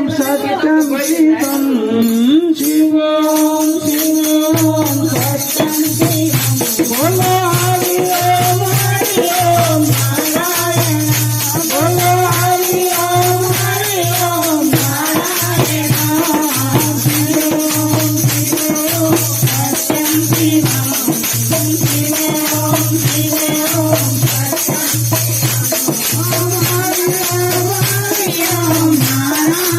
सत्यं शिवं शिवं शिवं सत्यं शिवं बोलो हरि ओम नारायण बोलो हरि ओम नारायण शिवं शिवं सत्यं शिवं शिवं शिवं नारायण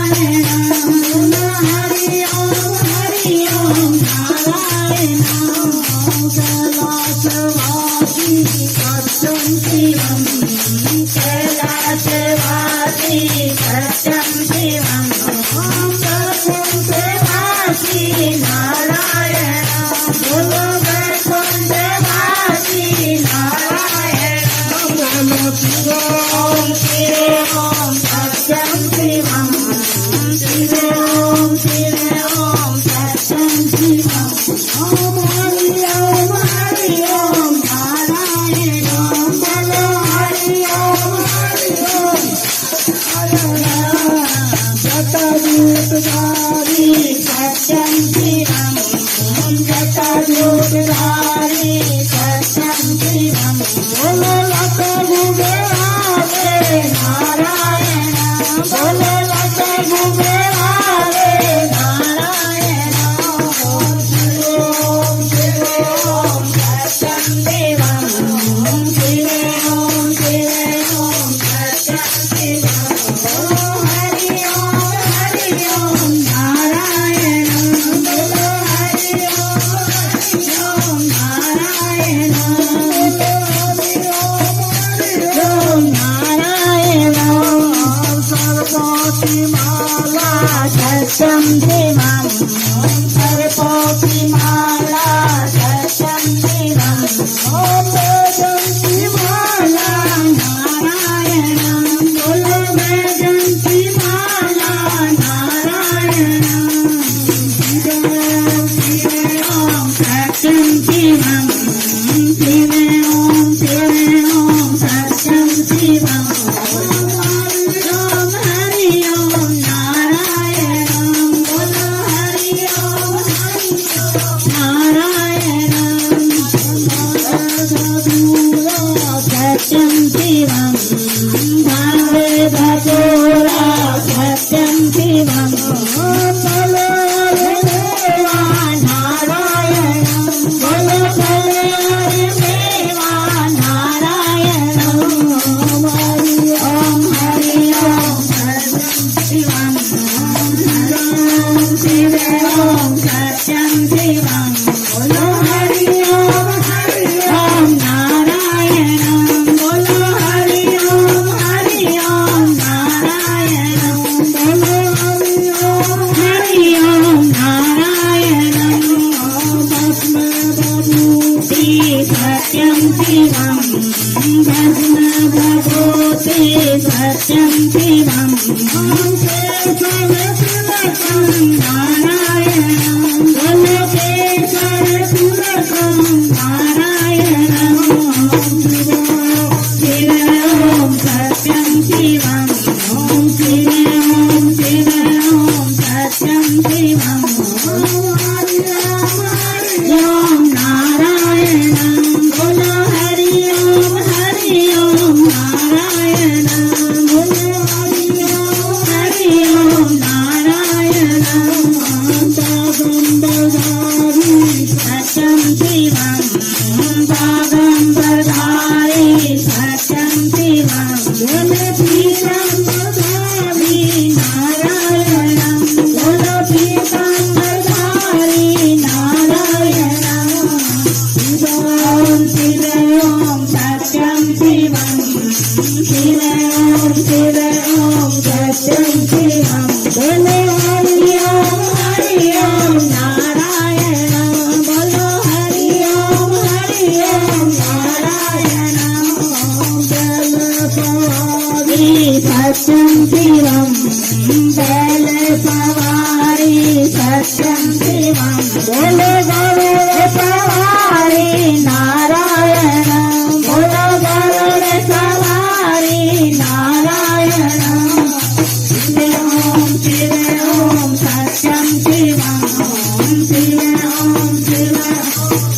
ओम सत्यं शिवम् ओम शिवे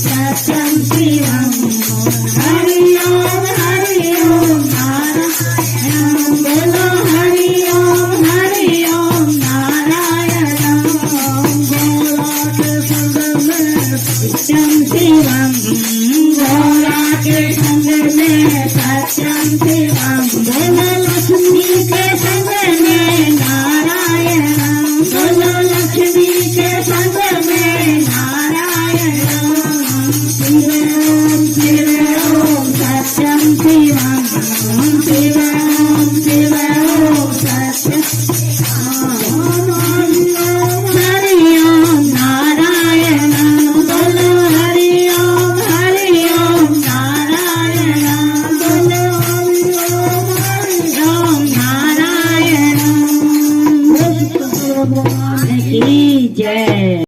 सत्यं शिवम् हरि ओम नारायण बोलो हरि ओम नारायण गोला के संग में सत्यं शिवम् गोला के संग में सत्यं शिवम् बोलो लक्ष्मी के संग में नारायण बोलो लक्ष्मी के संग में नारायण शिवे ओम सत्यं शिवम् शिवे ओम सत्यं हरि ओम नारायण बोलो हरि ओम नारायण बोलो हरि ओम नारायण की जय।